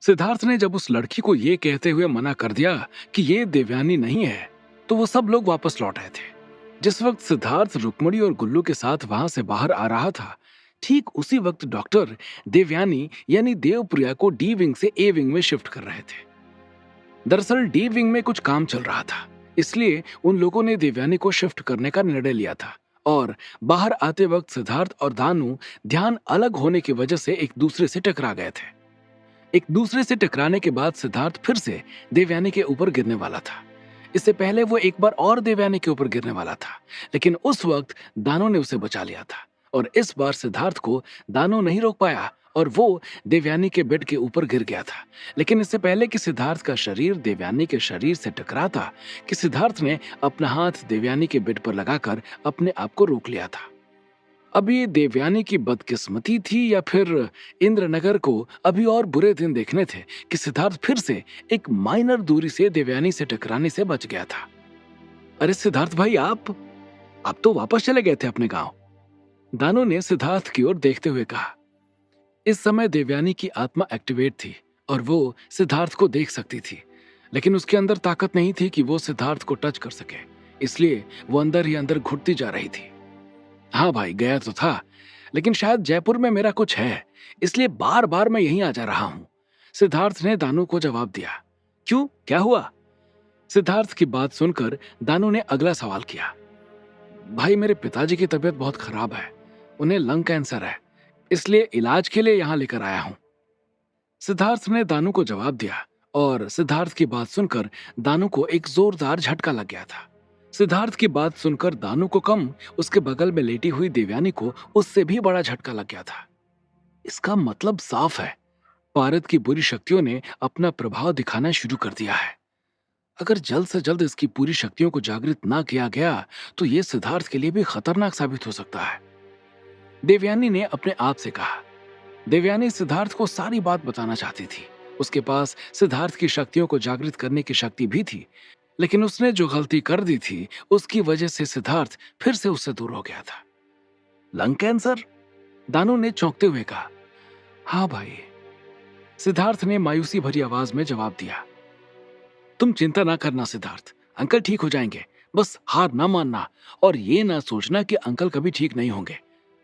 सिद्धार्थ ने जब उस लड़की को ये कहते हुए मना कर दिया कि ये देवयानी नहीं है, तो वो सब लोग वापस लौट आए थे। जिस वक्त सिद्धार्थ रुक्मणी और गुल्लू के साथ वहां से बाहर आ रहा था, ठीक उसी वक्त डॉक्टर देवयानी यानी देवप्रिया को डी विंग से ए विंग में शिफ्ट कर रहे थे। दरअसल डी विंग में कुछ काम चल रहा था, इसलिए उन लोगों ने देवयानी को शिफ्ट करने का निर्णय लिया था। और बाहर आते वक्त सिद्धार्थ और दानू ध्यान अलग होने की वजह से एक दूसरे से टकरा गए थे। एक दूसरे से टकराने के बाद सिद्धार्थ फिर से देवयानी के ऊपर गिरने वाला था। इससे पहले वो एक बार और देवयानी के ऊपर गिरने वाला था, लेकिन उस वक्त दानू ने उसे बचा लिया था। और इस बार सिद्धार्थ को दानू नहीं रोक पाया और वो देवयानी के बेड के ऊपर गिर गया था। लेकिन इससे पहले कि सिद्धार्थ का शरीर देवयानी के शरीर से टकराता, कि सिद्धार्थ ने अपना हाथ देवयानी के बेड पर लगाकर अपने आप को रोक लिया था। अब ये देवयानी की बदकिस्मती थी या फिर इंद्रनगर को अभी और बुरे दिन देखने थे कि सिद्धार्थ फिर से एक माइनर दूरी से देवयानी से टकराने से बच गया था। अरे सिद्धार्थ भाई, आप तो वापस चले गए थे अपने गांव, दानू ने सिद्धार्थ की ओर देखते हुए कहा। इस समय देवयानी की आत्मा एक्टिवेट थी और वो सिद्धार्थ को देख सकती थी, लेकिन उसके अंदर ताकत नहीं थी कि वो सिद्धार्थ को टच कर सके, इसलिए वो अंदर ही अंदर घुटती जा रही थी। हाँ भाई, गया तो था, लेकिन शायद जयपुर में मेरा कुछ है, इसलिए बार बार मैं यहीं आ जा रहा हूं, सिद्धार्थ ने दानू को जवाब दिया। क्यों, क्या हुआ? सिद्धार्थ की बात सुनकर दानू ने अगला सवाल किया। भाई, मेरे पिताजी की तबीयत बहुत खराब है, उन्हें लंग कैंसर है, इसलिए इलाज के लिए यहां लेकर आया हूं, सिद्धार्थ ने दानू को जवाब दिया। और सिद्धार्थ की बात सुनकर दानू को एक जोरदार झटका लग गया था। सिद्धार्थ की बात सुनकर दानू को कम, उसके बगल में लेटी हुई देवयानी को उससे भी बड़ा झटका लग गया था। इसका मतलब साफ है, पारद की बुरी शक्तियों ने अपना प्रभाव दिखाना शुरू कर दिया है। अगर जल्द से जल्द इसकी पूरी शक्तियों को जागृत ना किया गया तो यह सिद्धार्थ के लिए भी खतरनाक साबित हो सकता है, देवयानी ने अपने आप से कहा। देवयानी सिद्धार्थ को सारी बात बताना चाहती थी। उसके पास सिद्धार्थ की शक्तियों को जागृत करने की शक्ति भी थी, लेकिन उसने जो गलती कर दी थी उसकी वजह से सिद्धार्थ फिर से उससे दूर हो गया था। Lung cancer? दानू ने चौंकते हुए कहा। हाँ भाई, सिद्धार्थ ने मायूसी भरी आवाज में जवाब दिया। तुम चिंता ना करना सिद्धार्थ, अंकल ठीक हो जाएंगे, बस हार ना मानना और ये ना सोचना कि अंकल कभी ठीक नहीं होंगे।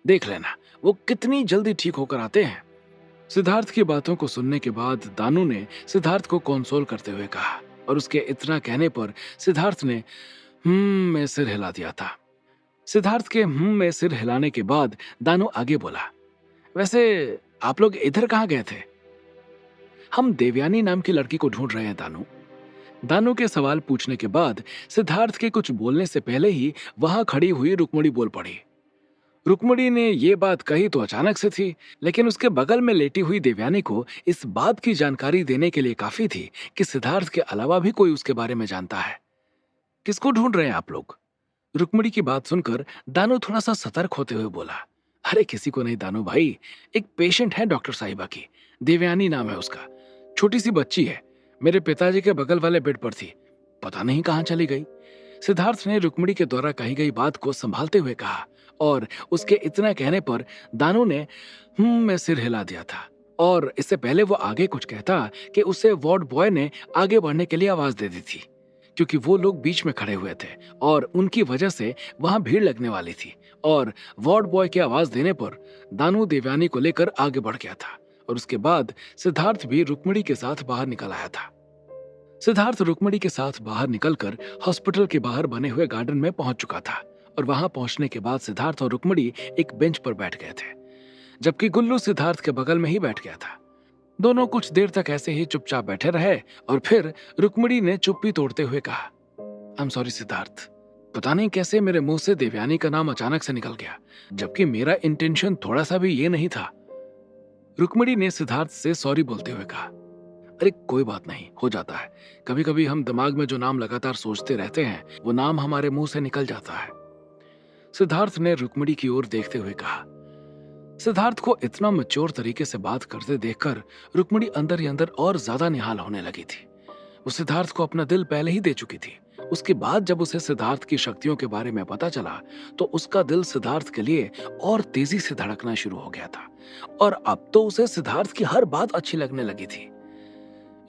देख लेना वो कितनी जल्दी ठीक होकर आते हैं। सिद्धार्थ की बातों को सुनने के बाद दानू ने सिद्धार्थ को कंसोल करते हुए कहा और उसके इतना कहने पर सिद्धार्थ ने में सिर हिला दिया था। सिद्धार्थ के में सिर हिलाने के बाद दानू आगे बोला, वैसे आप लोग इधर कहाँ गए थे? हम देवयानी नाम की लड़की को ढूंढ रहे हैं दानू। दानू के सवाल पूछने के बाद सिद्धार्थ के कुछ बोलने से पहले ही वहां खड़ी हुई रुक्मणी बोल पड़ी। रुक्मणी ने ये बात कही तो अचानक से थी, लेकिन उसके बगल में लेटी हुई देवयानी को इस बात की जानकारी देने के लिए काफी थी कि सिद्धार्थ के अलावा भी कोई उसके बारे में जानता है। किसको ढूंढ रहे हैं आप लोग? रुक्मणी की बात सुनकर दानू थोड़ा सा सतर्क होते हुए बोला। अरे किसी को नहीं दानू भाई, एक पेशेंट है डॉक्टर साहिबा की, देवयानी नाम है उसका, छोटी सी बच्ची है, मेरे पिताजी के बगल वाले बेड पर थी, पता नहीं कहां चली गई, सिद्धार्थ ने रुक्मणी के द्वारा कही गई बात को संभालते हुए कहा। और उसके इतना कहने पर दानू ने में सिर हिला दिया था। और इससे पहले वो आगे कुछ कहता कि उसे वार्ड बॉय ने आगे बढ़ने के लिए आवाज दे दी थी, क्योंकि वो लोग बीच में खड़े हुए थे और उनकी वजह से वहां भीड़ लगने वाली थी। और वार्ड बॉय की आवाज देने पर दानू देवयानी को लेकर आगे बढ़ गया था और उसके बाद सिद्धार्थ भी रुक्मणी के साथ बाहर निकल आया था। सिद्धार्थ रुक्मणी के साथ बाहर निकलकर हॉस्पिटल के बाहर बने हुए गार्डन में पहुंच चुका था और वहां पहुंचने के बाद सिद्धार्थ और रुक्मणी एक बेंच पर बैठ गए थे, जबकि गुल्लू सिद्धार्थ के बगल में ही बैठ गया था। दोनों कुछ देर तक ऐसे ही चुपचाप बैठे रहे और फिर रुक्मणी ने चुप्पी तोड़ते हुए कहा, आई एम सॉरी सिद्धार्थ, पता नहीं कैसे मेरे मुंह से देवयानी का नाम अचानक से निकल गया, जबकि मेरा इंटेंशन थोड़ा सा भी ये नहीं था। रुक्मणी ने सिद्धार्थ से सॉरी बोलते हुए कहा, अरे कोई बात नहीं, हो जाता है, कभी कभी हम दिमाग में जो नाम लगातार सोचते रहते हैं वो नाम हमारे मुंह से निकल जाता है, सिद्धार्थ ने रुक्मणी की ओर देखते हुए कहा। सिद्धार्थ को इतना मैच्योर तरीके से बात करते देखकर रुक्मणी अंदर ही अंदर और ज्यादा निहाल होने लगी थी। वो सिद्धार्थ को अपना दिल पहले ही दे चुकी थी। उसके बाद जब उसे सिद्धार्थ की शक्तियों के बारे में पता चला तो उसका दिल सिद्धार्थ के लिए और तेजी से धड़कना शुरू हो गया था और अब तो उसे सिद्धार्थ की हर बात अच्छी लगने लगी थी।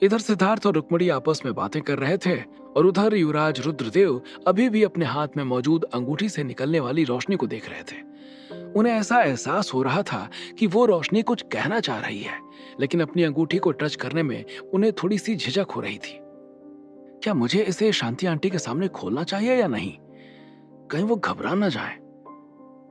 इधर सिद्धार्थ और रुक्मिणी आपस में बातें कर रहे थे और उधर युवराज रुद्रदेव अभी भी अपने हाथ में मौजूद अंगूठी से निकलने वाली रोशनी को देख रहे थे। उन्हें ऐसा एहसास हो रहा था कि वो रोशनी कुछ कहना चाह रही है, लेकिन अपनी अंगूठी को टच करने में उन्हें थोड़ी सी झिझक हो रही थी। क्या मुझे इसे शांति आंटी के सामने खोलना चाहिए या नहीं? कहीं वो घबरा ना जाए।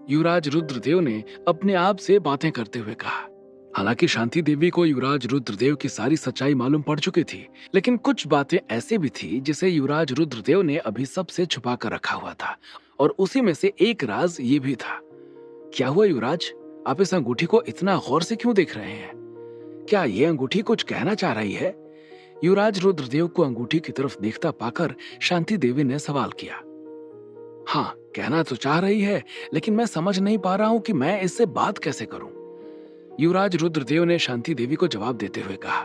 युवराज रुद्रदेव ने अपने आप से बातें करते हुए कहा। हालांकि शांति देवी को युवराज रुद्रदेव की सारी सच्चाई मालूम पड़ चुकी थी, लेकिन कुछ बातें ऐसी भी थी जिसे युवराज रुद्रदेव ने अभी सबसे छुपा कर रखा हुआ था, और उसी में से एक राज ये भी था। क्या हुआ युवराज, आप इस अंगूठी को इतना गौर से क्यों देख रहे हैं? क्या ये अंगूठी कुछ कहना चाह रही है? युवराज रुद्रदेव को अंगूठी की तरफ देखता पाकर शांति देवी ने सवाल किया। हाँ, कहना तो चाह रही है, लेकिन मैं समझ नहीं पा रहा हूं कि मैं इससे बात कैसे करूं। युवराज रुद्रदेव ने शांति देवी को जवाब देते हुए कहा।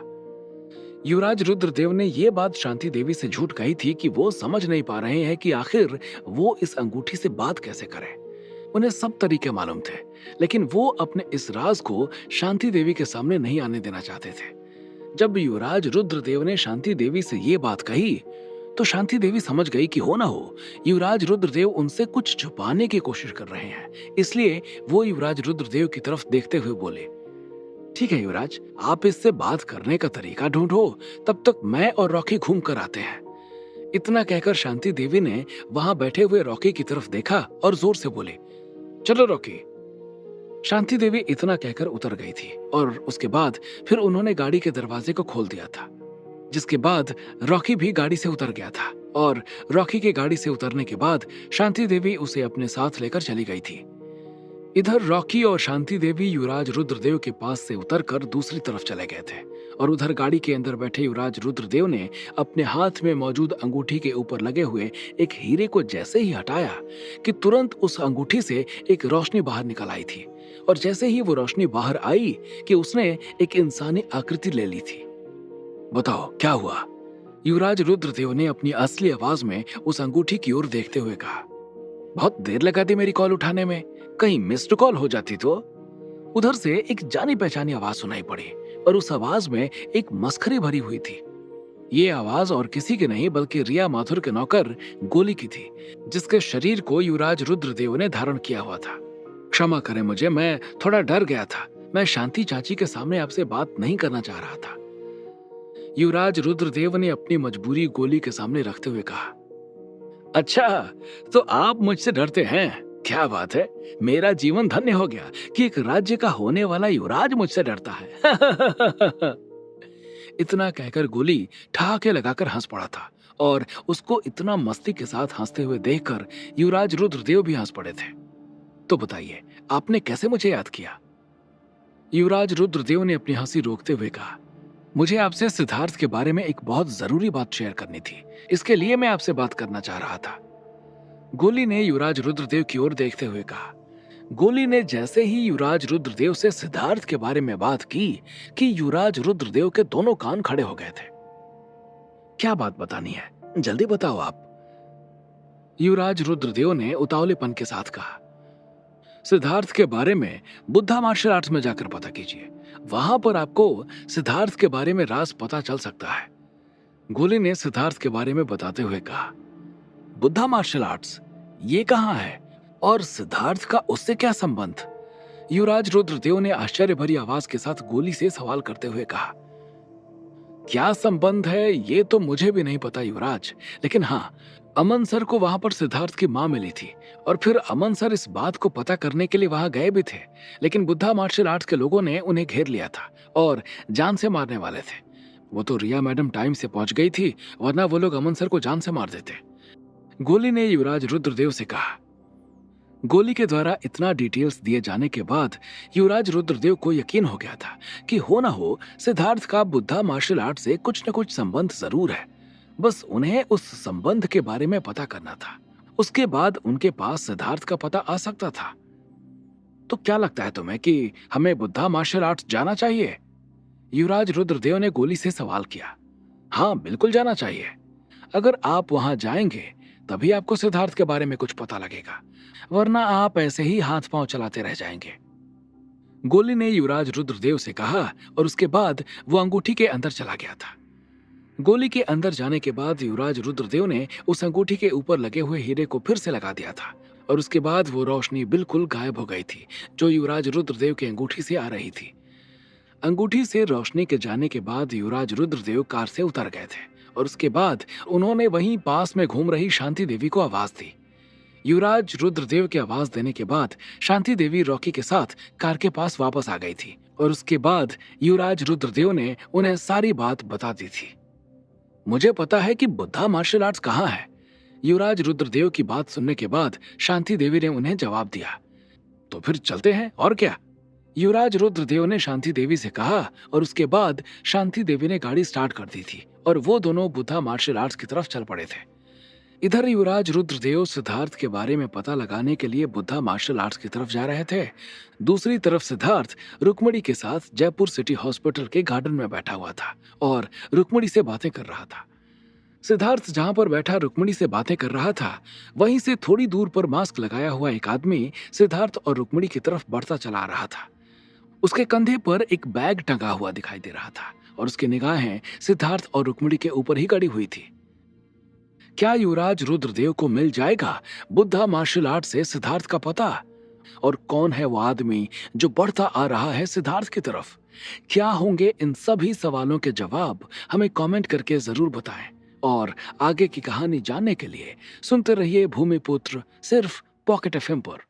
युवराज रुद्रदेव ने यह बात शांति देवी से झूठ कही थी कि वो समझ नहीं पा रहे हैं कि आखिर वो इस अंगूठी से बात कैसे करें। उन्हें सब तरीके मालूम थे, लेकिन वो अपने इस राज को शांति देवी के सामने नहीं आने देना चाहते थे। जब युवराज रुद्रदेव ने शांति देवी से ये बात कही तो शांति देवी समझ गई कि हो ना हो युवराज रुद्रदेव उनसे कुछ छुपाने की कोशिश कर रहे हैं। इसलिए वो युवराज रुद्रदेव की तरफ देखते हुए बोले, ठीक है युवराज, आप इससे बात करने का तरीका ढूंढो, तब तक मैं और रॉकी घूम कर आते हैं। इतना कहकर शांति देवी ने वहां बैठे हुए रॉकी की तरफ देखा और जोर से बोले, चलो रॉकी। शांति देवी इतना कहकर उतर गई थी और उसके बाद फिर उन्होंने गाड़ी के दरवाजे को खोल दिया था, जिसके बाद रॉकी भी गाड़ी से उतर गया था और रॉकी के गाड़ी से उतरने के बाद शांति देवी उसे अपने साथ लेकर चली गई थी। इधर रॉकी और शांति देवी युवराज रुद्रदेव के पास से उतरकर दूसरी तरफ चले गए थे और उधर गाड़ी के अंदर बैठे युवराज रुद्रदेव ने अपने हाथ में मौजूद अंगूठी के ऊपर लगे हुए एक हीरे को जैसे ही हटाया कि तुरंत उस अंगूठी से एक रोशनी बाहर निकल आई थी, और जैसे ही वो रोशनी बाहर आई कि उसने एक इंसानी आकृति ले ली थी। बताओ क्या हुआ? युवराज रुद्रदेव ने अपनी असली आवाज में उस अंगूठी की ओर देखते हुए कहा। बहुत देर लगा दी मेरी कॉल उठाने में, कहीं मिस्ड कॉल हो जाती तो। उधर से एक जानी पहचानी आवाज सुनाई पड़ी और उस आवाज में एक मस्खरी भरी हुई थी। ये आवाज और किसी की नहीं बल्कि रिया माथुर के नौकर गोली की थी, जिसके शरीर को युवराज रुद्रदेव ने धारण किया हुआ था। क्षमा करें मुझे, मैं थोड़ा डर गया था। मैं शांति चाची के सामने आपसे बात नहीं करना चाह रहा था। युवराज रुद्रदेव ने अपनी मजबूरी गोली के सामने रखते हुए कहा। अच्छा, तो आप मुझसे डरते हैं? क्या बात है, मेरा जीवन धन्य हो गया कि एक राज्य का होने वाला युवराज मुझसे डरता है। इतना कहकर गोली ठहाके लगाकर हंस पड़ा था और उसको इतना मस्ती के साथ हंसते हुए देखकर युवराज रुद्रदेव भी हंस पड़े थे। तो बताइए, आपने कैसे मुझे याद किया? युवराज रुद्रदेव ने अपनी हंसी रोकते हुए कहा, मुझे आपसे सिद्धार्थ के बारे में एक बहुत जरूरी बात शेयर करनी थी, इसके लिए मैं आपसे बात करना चाह रहा था। गोली ने युवराज रुद्रदेव की ओर देखते हुए कहा। गोली ने जैसे ही युवराज रुद्रदेव से सिद्धार्थ के बारे में बात की कि युवराज रुद्रदेव के दोनों कान खड़े हो गए थे। क्या बात बतानी है, जल्दी बताओ आप। युवराज रुद्रदेव ने उतावलेपन के साथ कहा। सिद्धार्थ के बारे में बुद्धा मार्शल आर्ट्स में जाकर पता कीजिए, वहां पर आपको सिद्धार्थ के बारे में राज पता चल सकता है। गोली ने सिद्धार्थ के बारे में बताते हुए कहा। बुद्धा मार्शल आर्ट्स, ये कहाँ है और सिद्धार्थ का उससे क्या संबंध? युवराज रुद्रदेव ने आश्चर्य भरी आवाज के साथ गोली से सवाल करते हुए कहा। क्या संबंध है ये तो मुझे भी नहीं पता युवराज, लेकिन हाँ, अमन सर को वहां पर सिद्धार्थ की मां मिली थी और फिर अमन सर इस बात को पता करने के लिए वहां गए भी थे, लेकिन बुद्धा मार्शल आर्ट्स के लोगों ने उन्हें घेर लिया था और जान से मारने वाले थे। वो तो रिया मैडम टाइम से पहुंच गई थी, वरना वो लोग अमन सर को जान से मार देते। गोली ने युवराज रुद्रदेव से कहा। गोली के द्वारा इतना डिटेल्स दिए जाने के बाद युवराज रुद्रदेव को यकीन हो गया था कि हो ना हो सिद्धार्थ का बुद्धा मार्शल आर्ट से कुछ न कुछ संबंध जरूर है। बस उन्हें उस संबंध के बारे में पता करना था, उसके बाद उनके पास सिद्धार्थ का पता आ सकता था। तो क्या लगता है तुम्हें कि हमें बुद्धा मार्शल आर्ट्स जाना चाहिए? युवराज रुद्रदेव ने गोली से सवाल किया। हाँ, बिल्कुल जाना चाहिए। अगर आप वहां जाएंगे तभी आपको सिद्धार्थ के बारे में कुछ पता लगेगा, वरना आप ऐसे ही हाथ पांव चलाते रह जाएंगे। गोली ने युवराज रुद्रदेव से कहा और उसके बाद वो अंगूठी के अंदर चला गया था। गोली के अंदर जाने के बाद युवराज रुद्रदेव ने उस अंगूठी के ऊपर लगे हुए हीरे को फिर से लगा दिया था और उसके बाद वो रोशनी बिल्कुल गायब हो गई थी जो युवराज रुद्रदेव की अंगूठी से आ रही थी। अंगूठी से रोशनी के जाने के बाद युवराज रुद्रदेव कार से उतर गए थे और उसके बाद उन्होंने वहीं पास में घूम रही शांति देवी को आवाज दी। युवराज रुद्रदेव की आवाज देने के बाद शांति देवी रॉकी के साथ कार के पास वापस आ गई थी और उसके बाद युवराज रुद्रदेव ने उन्हें सारी बात बता दी थी। मुझे पता है कि बुद्धा मार्शल आर्ट्स कहाँ है। युवराज रुद्रदेव की बात सुनने के बाद शांति देवी ने उन्हें जवाब दिया। तो फिर चलते हैं और क्या। युवराज रुद्रदेव ने शांति देवी से कहा और उसके बाद शांति देवी ने गाड़ी स्टार्ट कर दी थी और वो दोनों बुद्धा मार्शल आर्ट्स की तरफ चल पड़े थे। इधर युवराज रुद्रदेव सिद्धार्थ के बारे में पता लगाने के लिए बुद्धा मार्शल आर्ट्स की तरफ जा रहे थे। दूसरी तरफ सिद्धार्थ रुक्मणी के साथ जयपुर सिटी हॉस्पिटल के गार्डन में बैठा हुआ था और रुक्मणी से बातें कर रहा था। सिद्धार्थ जहां पर बैठा रुक्मणी से बातें कर रहा था वहीं से थोड़ी दूर पर मास्क लगाया हुआ एक आदमी सिद्धार्थ और रुक्मणी की तरफ बढ़ता चला आ रहा था। उसके कंधे पर एक बैग टंगा हुआ दिखाई दे रहा था और उसकी निगाहें सिद्धार्थ और रुक्मणी के ऊपर ही गड़ी हुई थी। क्या युवराज रुद्रदेव को मिल जाएगा बुद्धा मार्शल आर्ट से सिद्धार्थ का पता? और कौन है वो आदमी जो बढ़ता आ रहा है सिद्धार्थ की तरफ? क्या होंगे इन सभी सवालों के जवाब? हमें कमेंट करके जरूर बताएं और आगे की कहानी जानने के लिए सुनते रहिए भूमिपुत्र सिर्फ पॉकेट एफएम पर।